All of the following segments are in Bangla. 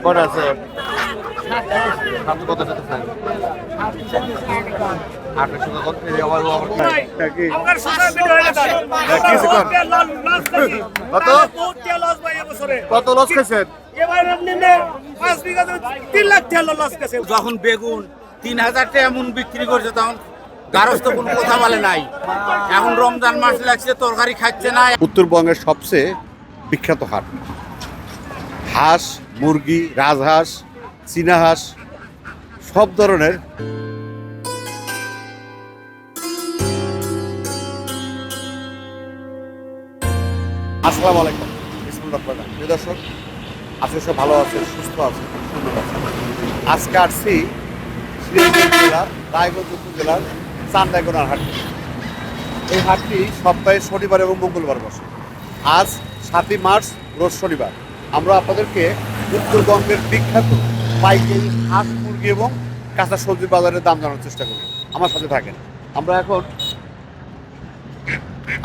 কটা আছে? কত চাচ্ছেন? 800 কত লস খাইছেন? যখন বেগুন 3000 টাকা এমন বিক্রি করছে তখন গারস্থ কোনো কথা বলে নাই। এখন রমজান মাস লাগছে, তরকারি খাচ্ছে না। উত্তরবঙ্গের সবচেয়ে বিখ্যাত হাট, হাঁস, মুরগি, রাজহাঁস, চীনা হাঁস, সব ধরনের আসসালামু আলাইকুম। প্রিয় দর্শক, আজকে সব ভালো আছে, সুস্থ আছে, সুন্দর আছে। আজকে আসছি সিরাজগঞ্জ জেলার রায়গঞ্জ উপজেলার চান্দাইগোনার হাট। এই হাটটি সপ্তাহে শনিবার এবং মঙ্গলবার বসে। আজ 7ই মার্চ, রোজ শনিবার। আমরা আপনাদেরকে উত্তরবঙ্গের বিখ্যাত পাইকারি হাঁস, মুরগি এবং কাঁচা সবজি বাজারের দাম জানার চেষ্টা করি। আমার সাথে থাকেন। আমরা এখন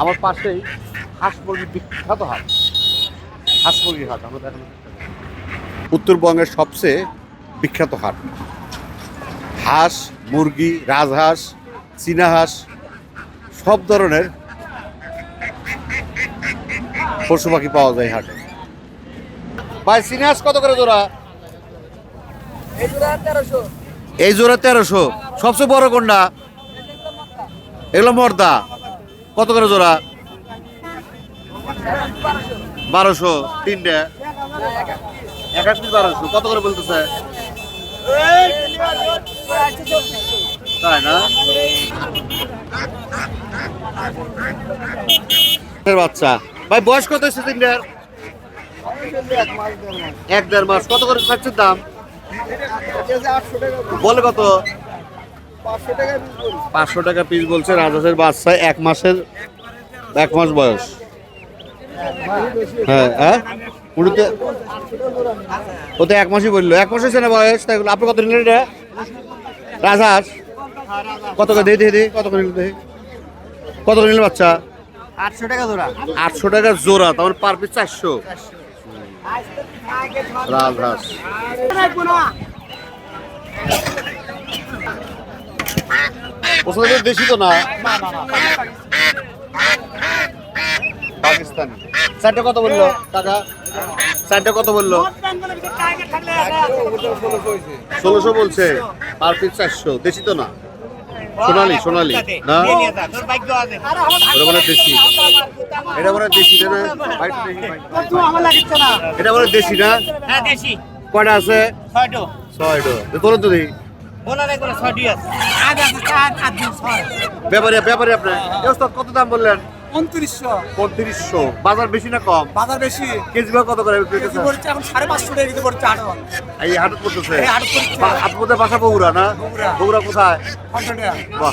আমার পাশেই হাঁস মুরগির বিখ্যাত হাট, হাঁস মুরগির হাট আমরা দেখানোর চেষ্টা করি। উত্তরবঙ্গের সবচেয়ে বিখ্যাত হাট, হাঁস, মুরগি, রাজহাঁস, চীনা হাঁস, সব ধরনের পশু পাখি পাওয়া যায় হাটে। ভাই, চীনা হাঁস কত করে জোড়া? এই জোড়া 1300। সবচেয়ে বড় কোনটা? এগুলো মর্দা। কত করে জোড়া? 1200। তিনটে এক এক পিস 1200। কত করে বলতেছে? তাই না? বাচ্চা ভাই, বয়স কত হচ্ছে তিনটার? 1-1.5 মাস। কত করে খাচ্ছেন দাম? বলে কত? 500 টাকা পিস বলছে। রাজহাঁসের বাচ্চা 1 মাস বয়স। হ্যাঁ হ্যাঁ, ও তো 1 মাসই বললো। 1 মাস হয়েছে না বয়স? তাই আপনি কত নিলেন এটা? রাজহাঁস কত করে? দেখি কত করে নিলেন? দেখি কত করে নিলেন বাচ্চা? 800 টাকা জোড়া। 800 টাকা জোড়া, তার পার পিস 400। রাজহাঁস ওখানে দেশি তো না, পাকিস্তানি। চারটা কত বললো টাকা? চারটা কত বললো? 1600 বলছে, পার পিস 400। দেশি তো না? সোনালি না, ওটা বলে দেশি। এটা বলে দেশি না? এটা বলে দেশি না? কয়টা আছে? 6টা। তোর তো দেখি ব্যাপারে আপনার কত দাম বললেন? 2900। বাজার বেশি না কম? বাজার বেশি। কেজি ভাগ কত করে বিক্রি করতেছে? এখন 550 টাকা কেজি পড়ছে আট। এই হাট করতেছে। আপনাদের বাসা বগুড়া না? বগুড়া কোথায়? বাহ,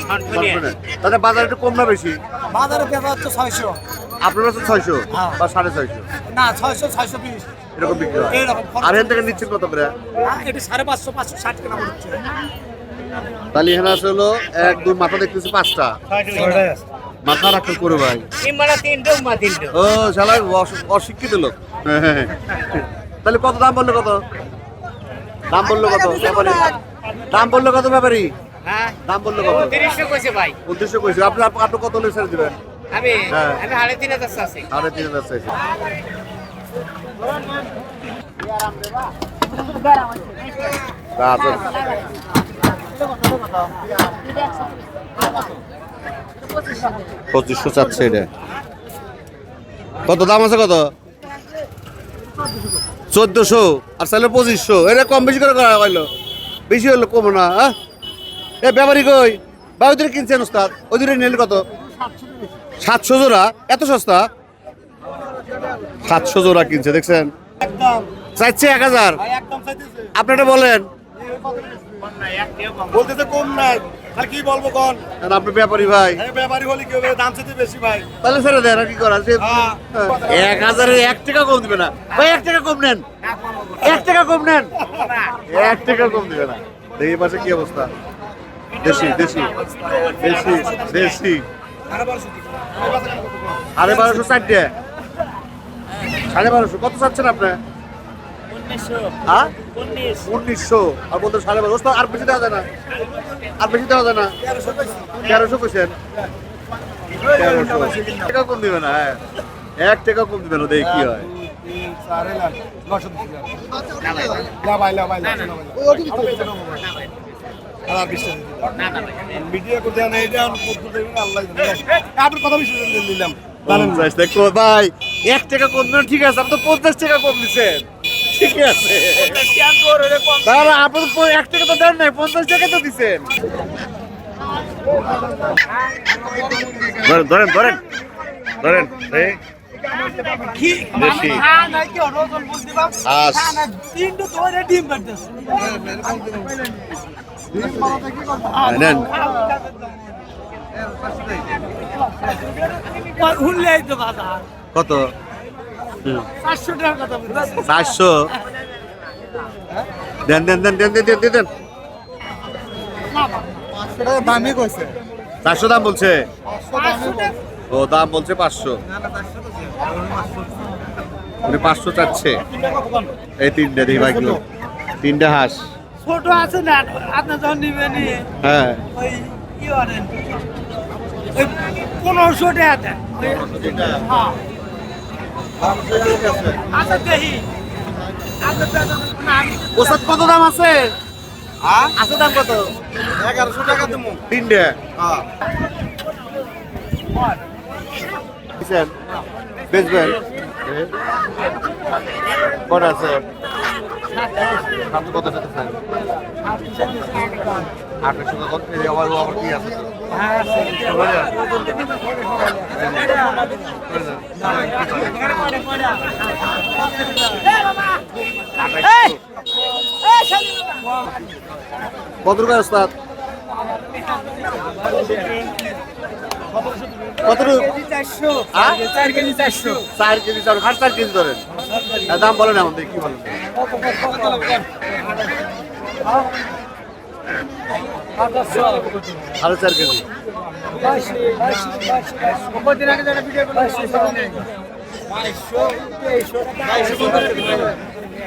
তাহলে বাজার একটু কম না বেশি? বাজারে পেঁপা হচ্ছে 600। আপনার হচ্ছে 600 বা 650? না, 600 620 এরকম বিক্রি হয়। এরকম। আর এখান থেকে নিচ্ছেন কত করে? এটা 550 560 টাকা পড়ছে। তাহলে এখানে আছে হলো 1 2 মাথা দেখতেছি 5টা। মাথা রাখতে করে ভাই। ও শালা অশিক্ষিত লোক। তাহলে কত দাম বললো? কত দাম বললো? কত ব্যাপারী দাম বললো? কত ব্যাপারী দাম বললো? কত? 2900 কইছে ভাই। 2900 কইছে। আপনি কত হলে ছেড়ে দিবেন? আমি হ্যাঁ। আমি 3500 চাচ্ছি। 3500 চাইছে। গাজর 2500 চাচ্ছে। এটা কত দাম আছে? কত? 1400। আর চাইলে 2500। এটা কম বেশি করে করা হইলো, বেশি হইলো, কম না? এ ব্যাপারী কই? বা ওই দূরে কিনছেন ওস্তাদ? ওই দূরে নিলে কত? 700 জোড়া। এত সস্তা? 700 জোড়া কিনছে, দেখছেন? চাইছে 1000। আপনারা বলেন। বলতেছে কম নাই, আর কি বলবো কোন? আপনি ব্যাপারী ভাই, ব্যাপারী হলে কি হবে? দাম চাইতে বেশি ভাই। তাহলে ছেড়ে দেন, আর কি করার? 1000-এ 1 টাকা কম দিবে না ভাই। 1 টাকা কম নেন, 1 টাকা কম নেন, 1 টাকা কম দিবে না। এই পাশে কি অবস্থা? দেশি দেশি দেশি দেশি 1250 চারটে। 1250 কত চাচ্ছেন আপনি? হ্যাঁ 1900 আর বলতে 12.5 ওস্তাদ আর বেশি দেওয়া যায় না, আর বেশি দেওয়া যায় না। 1300 কইছেন, 1300 টাকা কম দিবে না। হ্যাঁ 1 টাকা কম দিবে না, দেখি কি হয়। আপনার কথা বিশ্বাস নিলাম। 50 টাকা ভাই, 1 টাকা কম দিবেন ঠিক আছে, আপনি তো 50 টাকা কম দিচ্ছেন, ঠিক আছে। তাহলে আপনি তো 1 টাকা তো দেন নাই, 50 টাকা তো দিচ্ছেন। ধরেন ধরেন ধরেন ধরেন এই দেশি হাঁস। নেন কত? 400 দেন দেন দেন দেন দেন দেন দেন। দামই কইছে 400 দাম বলছে, ও দাম বলছে 500, উনি 500 চাচ্ছে। এই তিনটা দেখি ভাইগুলো, তিনটা হাঁস। ছোট আছে না আপনি যখন নিবেন হ্যাঁ ওই কি করেন ওই 1500 টাকা দেন হ্যাঁ আচ্ছা দেখি ওষুধ কত দাম আছে? আছে দাম কত? 1100 টাকা দেবো। তিনটে দিছেন, বেচবেন কত আছে? আপনি কত চাচ্ছেন? 800 টাকা কত? এই আবার আবার কি আছে? কত টাকা ওস্তাদ? কত টাকা? 4 কেজি 4 হাঁস 4 কেজি ধরেন। দাম বলেন আমাদের, কি বলেন? 4.5 কেজি।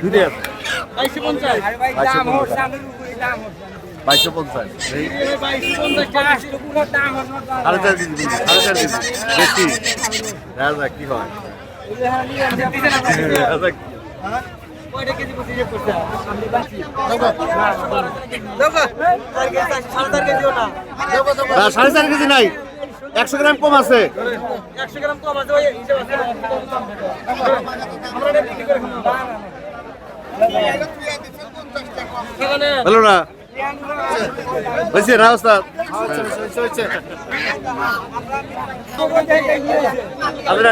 দুইটাই আছে। 2250 এই 4.5 কেজি, 4.5 কেজি বেশি। দেখা যাক কি হয়। দেখা যাক। না, 4.5 কেজি নাই, 100 গ্রাম কম আছে। হলো না হয়েছে না ওস্তাদ? আপনি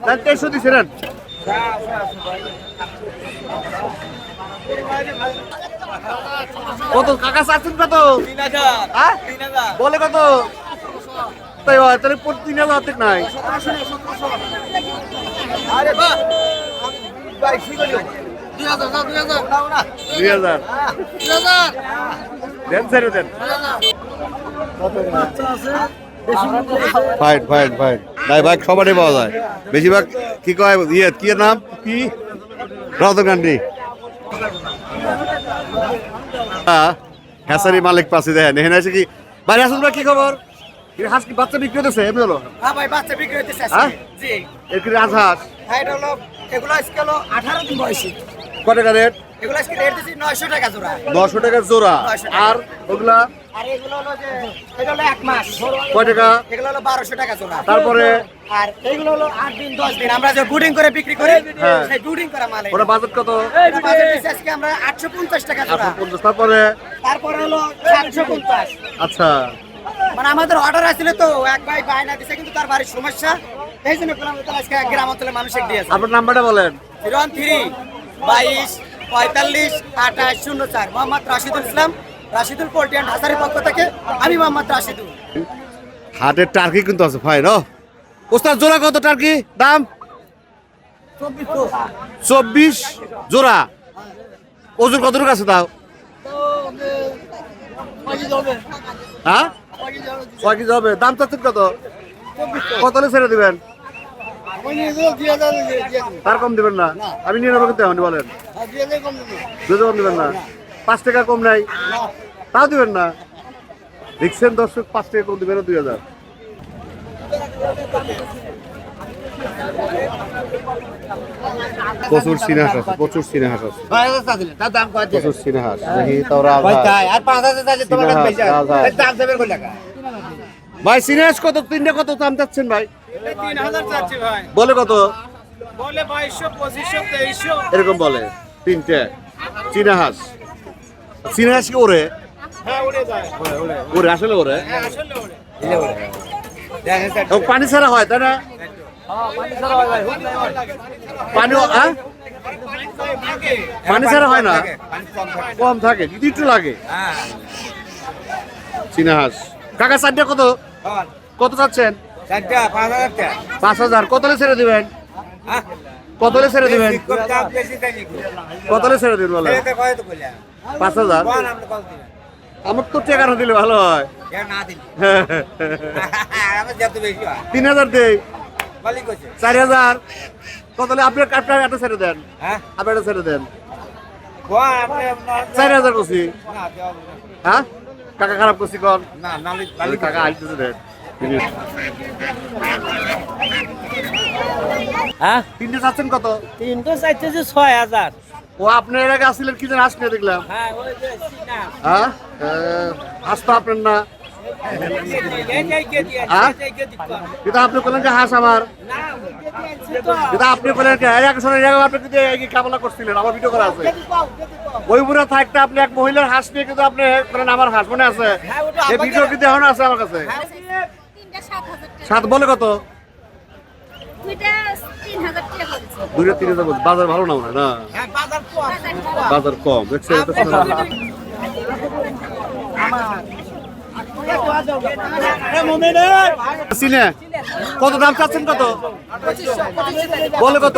নেন 300 দিচ্ছে, নেন। কত কাকা চাচ্ছেন কত? হ্যাঁ? বলে কত? তাই হয়, তাহলে 3,000 ঠিক নাই। 2,000 দেন, ছেড়ে দেন। ফাইন ফাইন ফাইন নাই ভাই, সবারই পাওয়া যায় বেশিরভাগ। কি কয় ইয়ে, কি নাম কি? রতনকান্দি হ্যাসারি মালিক পাশে দেখেন, এখানে আছে কি? বাইরে আসুন ভাই, কি খবর? হাঁস কি বাচ্চা বিক্রি হতেছে? এমনি হলো হ্যাঁ ভাই বাচ্চা বিক্রি হইতেছে হ্যাঁ? জি এর কি রাজহাঁস? হ্যাঁ এটা হলো এগুলো আজকে হলো 18 দিন বয়সী কত টাকা রেট? এগুলো আজকে রেট দিচ্ছি 900 টাকা জোড়া 900 টাকা জোড়া। 900 টাকা। আর ওগুলা আর এগুলো হলো যে এটা হলো 1 মাস কয় টাকা? এগুলো হলো 1200 টাকা জোড়া তারপরে আর এগুলো হলো 8 দিন 10 দিন আমরা যে বুডিং করে বিক্রি করি হ্যাঁ। সেই বুডিং করা মাল ওটা বাজেট কত? এটা বাজার দিচ্ছি আজকে আমরা 850 টাকা জোড়া 850। তারপরে তারপরে হলো 750 আচ্ছা, মানে আমাদের অর্ডার আসছিল তো এক ভাই বায়না দিছে কিন্তু তার বাড়ির সমস্যা এই জন্য বললাম তাহলে আজকে গ্রাম অঞ্চলে মানুষকে দিয়েছে আপনার নাম্বারটা বলেন। 03 22 45 28 04 মোহাম্মদ রাশিদুল ইসলাম, রাশিদুল পোল্ট্রি অ্যান্ড হাসারির পক্ষ থেকে আমি মোহাম্মদ রাশিদুল। হাটের টার্কি কিন্তু আছে ফাইন। ও ওস্তাদ জোড়া কত টার্কি দাম? 24 জোড়া। ওজন কতটুকু আছে তাও? হ্যাঁ 6 কেজি হবে। দাম চাচ্ছেন কত? কত হলে ছেড়ে দিবেন? তার কম দিবেন না? আমি নিয়ে নেবো কিন্তু এখন বলেন, 2 কম দিবেন না? 5 টাকা কম নাই, তাও দিবেন না? দেখছেন দর্শক, 5 টাকা কম দিবেন না, 2000। প্রচুর সিনেহাস আছে, প্রচুর সিনেহাস আছে, প্রচুর সিনেহাস। দেখি তাও ভাই সিনেহাস কত? 3টা কত দাম চাচ্ছেন ভাই? 3000 চাচ্ছি ভাই। বলে কত? বলে 2200, 2500, 2300। এরকম বলে। 3টে সিনেহাস। সিনেহাস কি ওরে? হ্যাঁ উড়ে যায়। ওরে আসলে ওরে? হ্যাঁ আসলে উড়ে। ও পানি ছাড়া হয় তাই না? পানি হ্যাঁ? পানি ছাড়া হয় না, কম থাকে, যদি একটু লাগে। সিনেহাস কাকা 4টে কত? কত চাচ্ছেন? 5000। কতলে ছেড়ে দিবেন? কতলে ছেড়ে দিবেন? কতলে ছেড়ে দিবেন বলে? 5000। আমার তো টাকা না দিলে ভালো হয়। 3000 দেই। 4000। কতলে আপনি একটা ছেড়ে দেন? আপনি একটা ছেড়ে দেন। 4000 করছি। হ্যাঁ কাকা খারাপ করছি কর কাকা আসতেছে দেন। হ্যাঁ 3টে চাচ্ছেন কত? 300 চাইতেছে 6000। ও আপনি এর আগে আসছিলেন কি যেন হাঁস নিয়ে দেখলাম। হ্যাঁ ওই যে সিনা হ্যাঁ হাঁস তো আপনার না, কিন্তু আপনি বললেন যে হাঁস আমার, কিন্তু আপনি বললেন যে আপনি কিন্তু এই কামনা করছিলেন, আমার ভিডিও করা আছে। ওই পুরো থাকতে আপনি এক মহিলার হাঁস নিয়ে কিন্তু আপনি বলেন আমার হাঁস মনে আছে, এই ভিডিও কিন্তু এখন আছে আমার কাছে। 7 বলে কত? 2টা 3000 বলছে। বাজার ভালো না মনে হয় না? বাজার কম দেখছেন? সিনে কত দাম চাচ্ছেন? কত বলে? কত?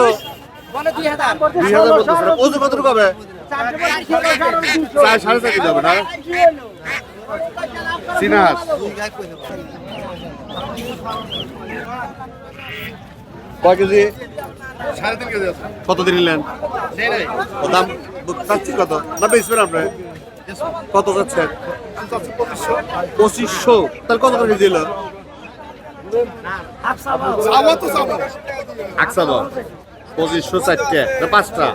2000 বলতেছে। ওজন কতটুকু হবে? 4.5 কেজি হবে না? সিনাস কয় কেজি? 3.5 কেজি আছে। কত দিন নিলেন? ও দাম চাচ্ছি কত? না বেচবেন আপনি? কত যাচ্ছেন? 2500। তাহলে কত করে দিল? আকসাবা 2500 4টে না 5টা?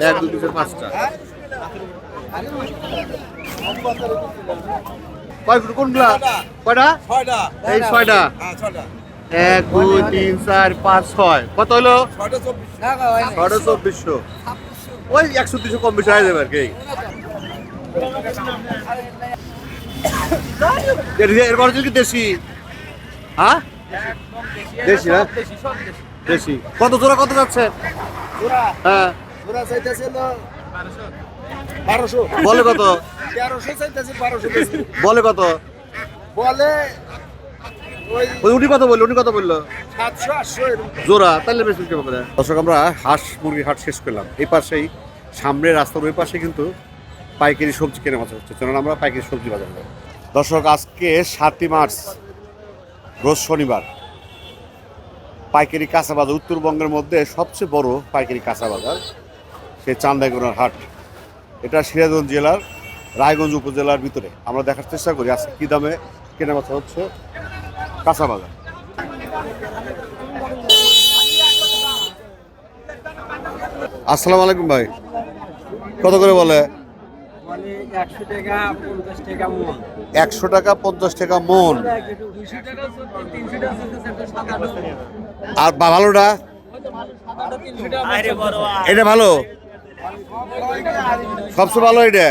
1 2 3 5টা। কয় কোনগুলা? কয়টা? 6টা। এই 6টা। 1 2 3 4 5 6 কত হলো? 2400। ওই 100-200 কম বেশি হয়ে যাবে আর কি। এরপর কি দেশি? হ্যাঁ দেশি না? দেশি। কত জোড়া কত যাচ্ছে? হ্যাঁ বলে কত? বলে কত? ওই উনি কত বললো? উনি কত বললো? 700-800 জোড়া। তাহলে বেশি কেমন করে? দর্শক আমরা হাঁস মুরগির হাট শেষ করলাম। এই পাশেই সামনের রাস্তার ওই পাশে কিন্তু পাইকারি সবজি কেনা বাজার হচ্ছে। চলুন আমরা পাইকারি সবজি বাজার যাবো। দর্শক আজকে 7 মার্চ রোজ শনিবার। পাইকারি কাঁচা বাজার উত্তরবঙ্গের মধ্যে সবচেয়ে বড় পাইকারি কাঁচা বাজার সেই চান্দাইগোনার হাট। এটা সিরাজগঞ্জ জেলার রায়গঞ্জ উপজেলার ভিতরে। আমরা দেখার চেষ্টা করি আজকে কী দামে কেনা বেচা হচ্ছে কাঁচা বাজার। আসসালামু আলাইকুম ভাই, কত করে বলে? 100 টাকা 50 টাকা মন। 100 টাকা 50 টাকা মন। 200 টাকা 300 টাকা। আর ভালোটা? এটা ভালো, সবচেয়ে ভালো এটা।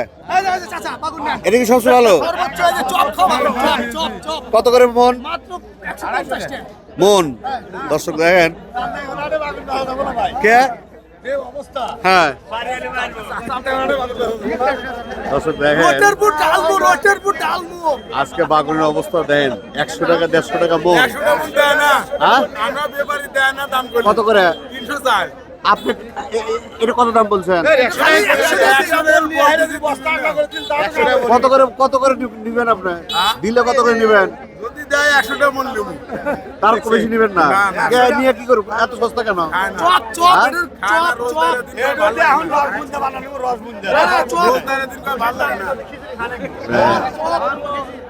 এটা কি সবচেয়ে ভালো? কত করে মন? মন। দর্শক দেখেন কে? হ্যাঁ দর্শক দেখেন আজকে বাগুনের অবস্থা দেন। 100 টাকা 150 টাকা মন। হ্যাঁ কত করে? আপনি এটা কত দাম বলছেন? কত করে নিবেন আপনি? দিলে কত করে নিবেন? 100 টাকা মন নেবো। তার কম বেশি নেবেন না না, না। কে নিয়ে কি করব এত সস্তা কেন খায় না। হ্যাঁ? খায় না, রোজগারের দিন কয় ভালো লাগে না। রোজগারের দিন কয় ভালো লাগে না।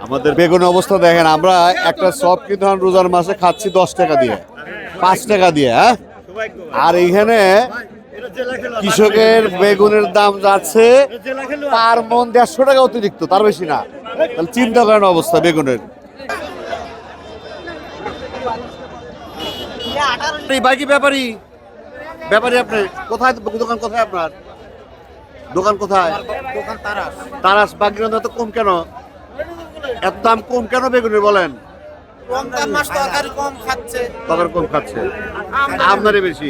আমাদের বেগুনের অবস্থা দেখেন, আমরা একটা চপ কিন্তু এখন রোজার মাসে খাচ্ছি 10 টাকা দিয়ে, 5 টাকা দিয়ে, হ্যাঁ? আর এইখানে কৃষকের বেগুনের দাম যাচ্ছে তার মন 150 টাকা অতিরিক্ত, তার বেশি না। তাহলে চিন্তা করেন অবস্থা বেগুনের। এই বাইকি ব্যাপারী ব্যাপারী আপনি কোথায়, দোকান কোথায় আপনার? দোকান কোথায়? দোকান তারাস তারাস। বাকির এত কম কেন? এত দাম কম কেন বেগুনের বলেন? রমজান মাস তরকারি কম খাচ্ছে। তখন কম খাচ্ছে, আমদানি বেশি।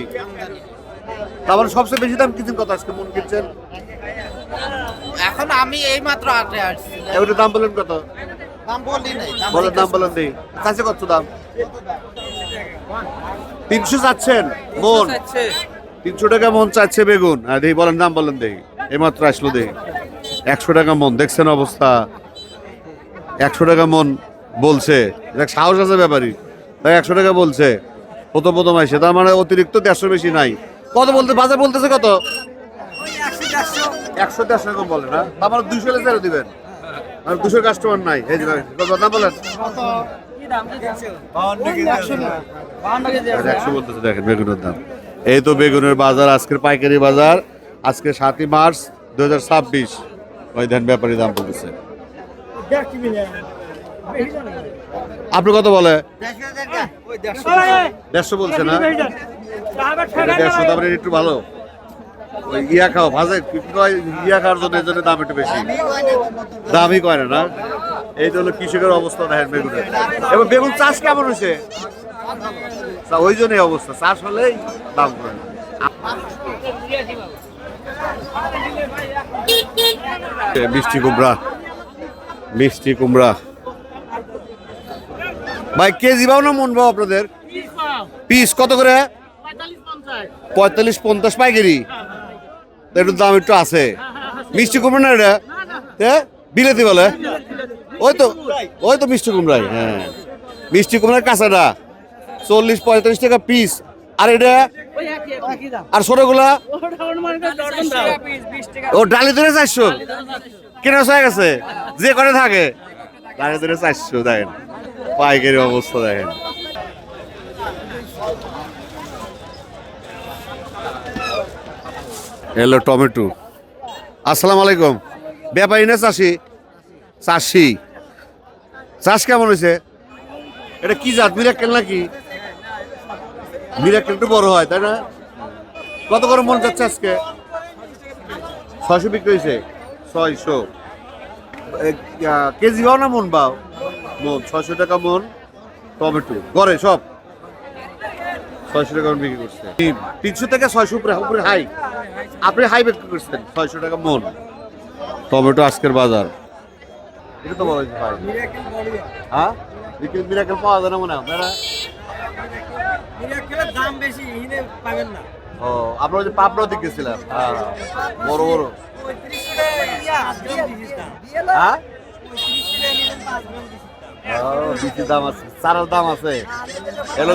তারপরে সবচেয়ে বেশি দাম কিনছেন কত আজকে মন কিনছেন? এখন আমি এই মাত্র আটে আসছি, এবারে দাম বলেন কত? দাম বলি নাই। বলেন দাম বলেন দেই। চাচ্ছে কত দাম? 300 চাচ্ছেন মন? 300 টাকা মন চাচ্ছে বেগুন। আর দেখি বলেন দাম বলেন দেই। এইমাত্র আসলো দেই 100 টাকা মন। দেখছেন অবস্থা? 100 টাকা মন বলছে। দেখ সাহস আছে ব্যাপারী, তাই 100 টাকা বলছে প্রথম আসে। তার মানে অতিরিক্ত 150 বেশি নাই। কত বলতে বাজার বলতেছে কত? 100-150 টাকা বলে না? আমার 200 হলে ছেড়ে দিবেন। আর 200 কাস্টমার নাই। এই যে ভাই, কত দাম বলেন? 100 বলতেছে। দেখেন বেগুনের দাম। এই তো বেগুনের বাজার, আজকের পাইকারি বাজার, আজকে 7 মার্চ 2026। ওই ধান ব্যাপারী দাম বলতেছে। আপনি কত বলে? 150 বলছে না? 150 দাম একটু ভালো। ওই ইয়া খাও ভাজে কি কয়, ইয়া খাওয়ার জন্য এই জন্য দাম একটু বেশি। দামই কয় না। এই হলো কৃষকের অবস্থা দেখেন বেগুনের। এবার বেগুন চাষ কেমন হয়েছে? ওই জন্যই অবস্থা, চাষ হলেই দাম করে। মিষ্টি কুমড়া, মিষ্টি কুমড়া ভাই কেজি পাও না মন পাও আপনাদের? পিস কত করে? 45-50 পাইকারি। একটু দাম একটু আছে। মিষ্টি কুমড়া না এটা? হ্যাঁ বিলেতি বলে। ওই তো মিষ্টি কুমড়াই। হ্যাঁ মিষ্টি কুমড়ার কাঁচাটা 40-45 টাকা পিস। আর এটা আর ছোটগুলা ও ডালি ধরে 400 কেনা হয়ে গেছে। যে করে থাকে ডালি ধরে 400। দেখেন পাইকারি অবস্থা দেখেন। Hello tomato. আসসালামু আলাইকুম। ব্যাপারী না চাষি? চাষি। চাষ কেমন হয়েছে? এটা কি জাত? মিরাক্কেল নাকি? মিরাক্কেল একটু বড় হয় তাই না? কত করে মন যাচ্ছে আজকে? 600 বিক্রি হয়েছে। 600 কেজি পাও না মন পাও? মন 600 টাকা মন টমেটো গড়ে সব 600 টাকা মন বিক্রি করছে। 300 থেকে 600 উপরে হাই। আপনি হাই বিক্রি করছেন 600 টাকা মন টমেটো আজকের বাজার। এটা তো বড় ভাই। হ্যাঁ মিরাক্কেল পাওয়া যায় না মনে হয় আপনারা? দাম বেশি পাবেন না। ও আপনারা যে পাপড়া দিকে গেছিলাম। হ্যাঁ বড় বড়। হ্যাঁ বেশি দাম আছে, চারার দাম আছে। এলো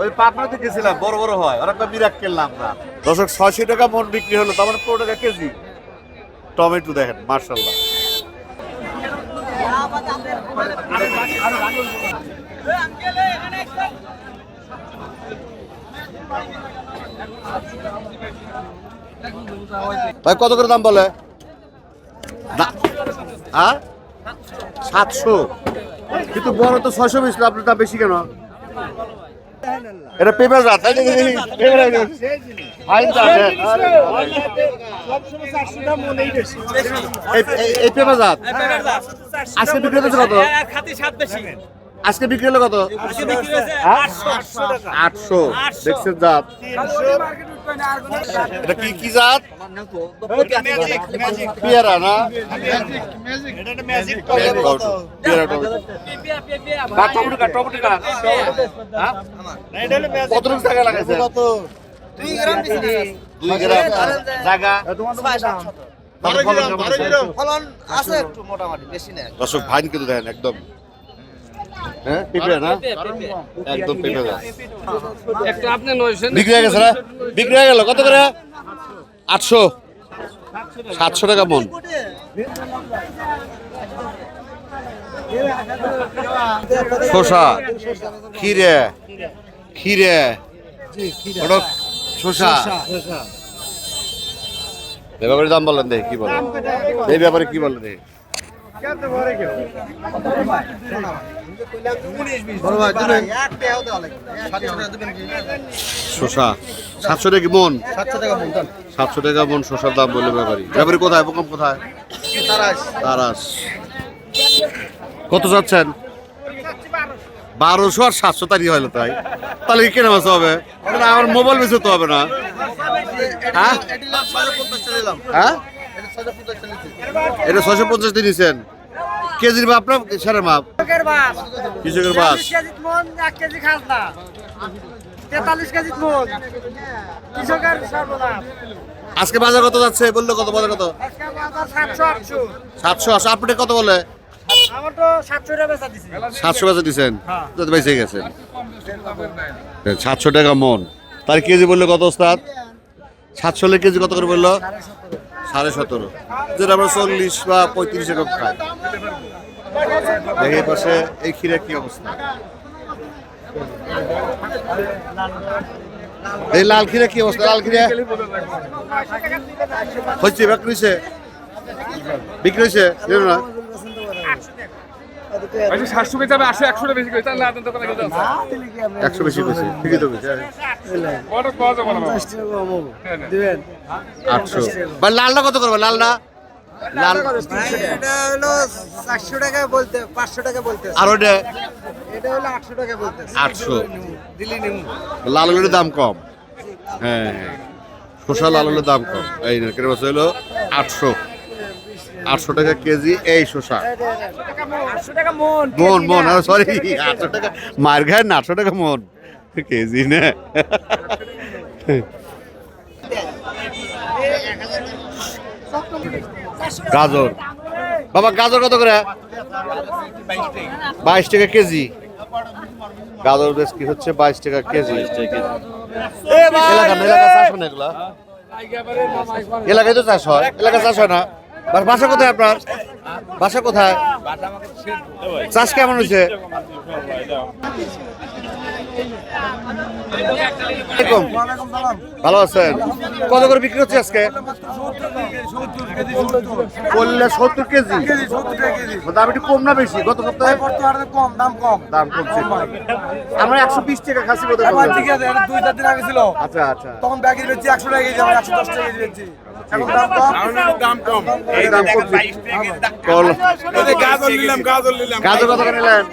ওই পাপড়াতে গেছিলাম, বড় বড় হয়। ওরা একটা মিরাক্কেল নাম না। দর্শক 600 টাকা মন বিক্রি হলো, তার মানে 15 টাকা কেজি টমেটো। দেখেন মার্শাল্লাহ। ভাই কত করে দাম বলে? হ্যাঁ 700। কিন্তু বড় তো 600 বেশি, আপনার দাম বেশি কেন? এটা পেঁপে জাত। এই পেঁপে জাত আজকে বিক্রি হচ্ছে কত? আজকে বিক্রি হলো কত? 800। দেখছেন জাত? এটা কি জাত? পেয়ারা না? কত টাকা লাগাইছে? 2 গ্রাম জায়গা তাদের ফলন কেমন আছে? ফলন আছে একটু মোটামুটি, বেশি না। দর্শক ভাইন কিন্তু দেন একদম, হ্যাঁ পেঁপে না একদম পেঁপে গাছ বিক্রি হয়ে গেছে না, বিক্রি হয়ে গেল কত করে? 800 700 টাকা মন। শসা, খিরে খিরে ওটা শসা, এই ব্যাপারে দাম বলেন দেখি কি বলেন, এই ব্যাপারে কি বলেন দেখি। শসা 700 টাকা মন, 700 টাকা মন শসার দাম বললে ব্যাপারী। ব্যাপারী কোথায়, বোকাম কোথায়? তারাস। কত যাচ্ছেন? 1200 আর 700 তারই হলো তাই, তাহলে কি কেনা মাছ হবে? না আমার মোবাইল বেচে তো হবে না। হ্যাঁ হ্যাঁ এটা 650 দিয়ে নিছেন। কেজির মাপ না সারের মাপ? কৃষকের বাস। 1 কেজি খাজনা, 43 কেজি মন, কৃষকের সর্বনাশ। আজকে বাজার কত যাচ্ছে বললো, কত বাজার কত? আজকে বাজার 700 800। 700 আপনি কত বলে? আমার তো 700 টাকা বেচা দিছি। 700 বেচে দিচ্ছেন, তো বেঁচে গেছেন। 700 টাকা মন, তার কেজি বললে কত ওস্তাদ? 700 কেজি কত করে বললো? 17.5, যেটা আমরা 40 বা 35 এরকম খাই। দেখি এই পাশে এই ক্ষীরা কি অবস্থা, এই লাল ক্ষীরা কি অবস্থা? লাল ক্ষীরা হচ্ছে বিক্রি হয়েছে, বিক্রি হয়েছে না? 700 কেজি যাবে, 100 বেশি করে তাহলে আদান দোকানে গেছে 100 বেশি করেছে, ঠিকই তো করেছে। বড় কত বড় দিবেন 800 বা লালটা কত করবে? লালটা লাল এটা হলো 400 টাকা বলতে, 500 টাকা বলতে, আর ওটা এটা হলো 800 টাকা বলতে। 800। দিল্লি নিমু লাল হলের দাম কম, হ্যাঁ হ্যাঁ শসা লাল হলের দাম কম। এই না কেন বলছে হলো 800 টাকা কেজি এই শসা। 800 টাকা মন, মন মন সরি 800 টাকা মার খায় না, 800 টাকা মন কেজি না। গাজর বাবা, গাজর কত করে? 22 টাকা কেজি। গাজর বেশ কি হচ্ছে 22 টাকা কেজি। এলাকা চাষ হয় না এগুলা, এলাকায় তো চাষ হয়, এলাকা চাষ হয় না। বাসা কোথায় আপনার? বাসা কোথায়? চাষ কেমন হয়েছে? ভালো আছেন? কত করে বিক্রি হচ্ছে আজকে? করলে 70 কেজি। দাম একটু কম না বেশি? গত সপ্তাহে কম, দাম কম। দাম কমছে। আমরা 120 টাকা খাসি বোধ এবার ঠিক আছে, এটা 2-4 দিন আগে ছিল, আচ্ছা আচ্ছা তখন ব্যাগের বেচছি 100 টাকা কেজি, আমরা 110 টাকা কেজি বেচছি। এখন দাম কম, দাম কম। এই দাম কমছে। কল- এই যে গাজর নিলাম গাজর কত করে নিলেন?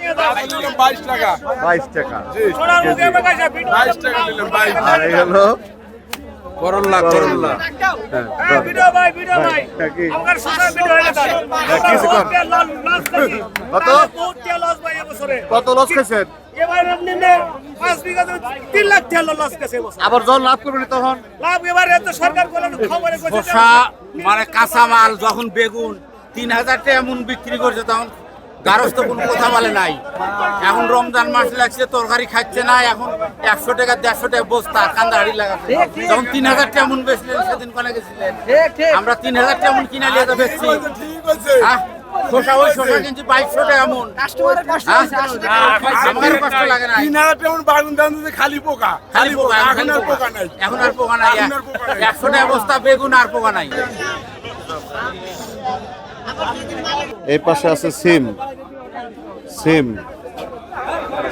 22 টাকা। 22 টাকা। 22 টাকা নিলাম 22। আর এই হলো করল্লা করল্লা। হ্যাঁ, কি? কিছু কর। কত কত লস খাইছেন? আবার যখন লাভ করবেন তখন শসা মানে কাঁচামাল যখন বেগুন 3000 টাকা এমন বিক্রি করছে, তখন গারস্থ কোনো কথা বলে নাই। এখন রমজান মাস লাগছে, তরকারি খাচ্ছে না, এখন 100 টাকা 150 টাকা বস্তা কান্দা হাড়ি লাগাচ্ছে। যখন 3000 টাকা এমন বেচলেন, সেদিন কোনে গেছিলেন? আমরা 3000 টাকা এমন কিনা নিয়ে তো বেচছি। হ্যাঁ, শসা ওই শসা কিনছি 2200 টাকা এমন। আমার কষ্ট লাগে না, 3000 টাকা বাগুন দাম দিতে খালি পোকা, খালি পোকা, এখন আর পোকা নাই। এখন আর পোকা নাই। এখন আর পোকা নাই। 100 টাকা বস্তা বেগুন আর পোকা নাই। এই পাশে আছে সিম। সিম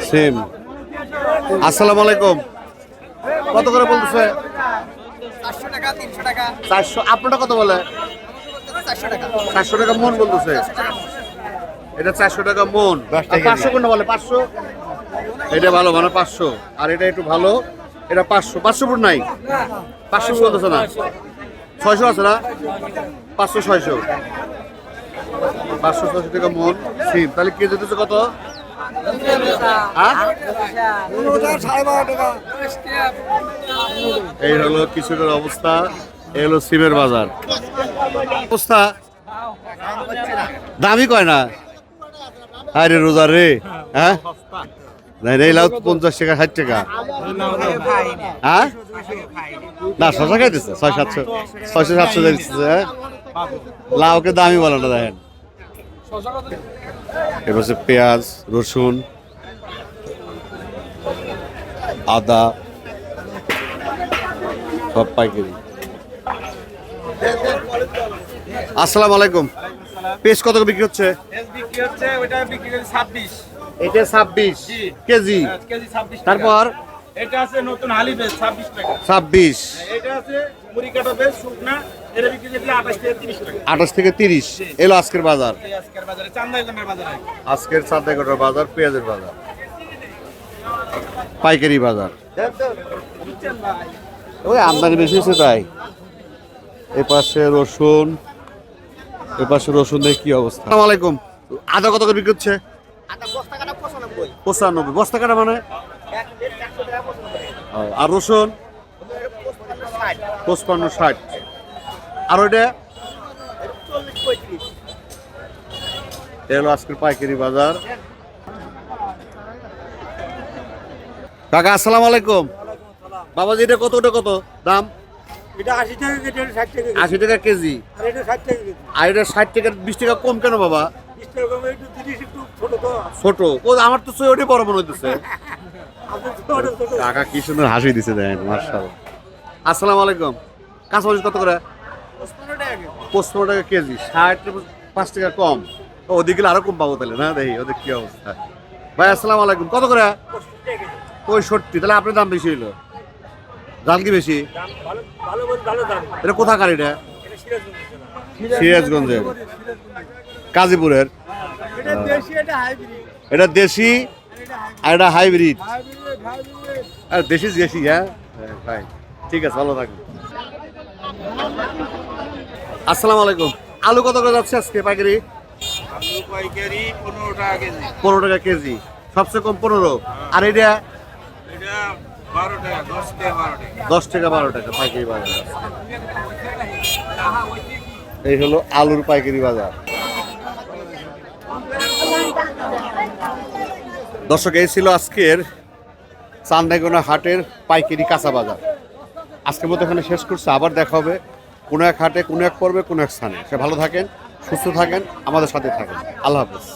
সিম আসসালামু আলাইকুম। কত করে বলতেছে? 400 টাকা, 300 টাকা, 400। আপনারটা কত বলে? 400 টাকা। 400 টাকা মন বলতেছে। এটা 400 টাকা মন। 500 কোনটা বলে? 500। এটা ভালো মানে 500, আর এটা একটু ভালো, এটা 500। 500 ফুট নাই, 500 বলতেছে না, 600 আছে না? 500 600 500 টাকা মন সিম। তাহলে কেজি দিতেছে কত? হ্যাঁ? এই হলো কৃষকের অবস্থা। এই হলো সিমের বাজার অবস্থা দামি কয় না আরে রোজা রে হ্যাঁ এই লাউ 50 টাকা 60 টাকা হ্যাঁ না শশা খাইতেছে 600-700 600-700 দিচ্ছে হ্যাঁ লাউকে দামি বলে না দেখেন এবার হচ্ছে পেঁয়াজ রসুন আদা সব পাইকারি আসসালামু আলাইকুম পেঁয়াজ কত করে বিক্রি হচ্ছে বিক্রি হচ্ছে ওটা বিক্রি করে 26 এটা 26 জি। কেজি কেজি 26 তারপর এটা আছে নতুন হালি বেশ 26 টাকা 26 এটা আছে মুড়ি কাটা বেশ শুকনা এটা বিক্রি করে 28 থেকে 30 টাকা 28 থেকে 30 এলো আজকের বাজার এই আজকের বাজারে চান্দাইজনের বাজারে আজকের চাঁদাইগড়ের বাজার পেঁয়াজের বাজার পাইকারি বাজার ওই আমদানি বেশি হচ্ছে তাই এ পাশে রসুন এ পাশে রসুনের কি অবস্থা আসসালামু আলাইকুম আদা কত করে বিক্রি হচ্ছে 95 বস্তা কাটা মানে আর রসুন 55-60 আর ওইটা এলো আজকের পাইকারি বাজার কাকা আসসালামু আলাইকুম বাবাজি এটা কত দাম এটা 80 টাকা কেজি 60 টাকা 80 টাকা কেজি আর এটা 60 টাকা কেজি আর এটা 60 টাকা 20 টাকা কম কেন বাবা 20 টাকা কমে একটু 30 একটু ছোট তো ছোট ও আমার তো ওইটাই বড় মনে হইতেছে আপনি ছোট ছোট কাকা কি সুন্দর হাসি দিছে দেখেন মাশাআল্লাহ আসসালামু আলাইকুম কাঁচামরিচ কত করে 55 টাকা কেজি 5 টাকা কম ও ওদিকে আরো কম পাবো তাহলে না দেখি ওদের কি অবস্থা ভাই আসসালামু আলাইকুম কত করে 65 তাহলে আপনার দাম বেশি হইলো দাম কি বেশি ভালো দাম এটা কোথাকার এটা সিরাজগঞ্জের কাজীপুরের এটা দেশি এটা হাইব্রিড এটা দেশি আর এটা হাইব্রিড আর দেশি দেশি হ্যাঁ ভাই ঠিক আছে ভালো থাকবেন আসসালামু আলাইকুম আলু কত করে যাচ্ছে আজকে পাইকারি আলু পাইকারি 15 টাকা কেজি 15 টাকা কেজি সবচেয়ে কম 15 আর এটা এটা 12 টাকা 10 টাকা 10 টাকা 12 টাকা পাইকারি বাজার এই হলো আলুর পাইকারি বাজার দর্শক এই ছিল আজকের চান্দাইগোনা হাটের পাইকারি কাঁচা বাজার আজকের মতো এখানে শেষ করছে আবার দেখা হবে কোনো এক হাটে কোনো এক পর্বে কোনো এক স্থানে সে ভালো থাকেন সুস্থ থাকেন আমাদের সাথে থাকেন আল্লাহ হাফেজ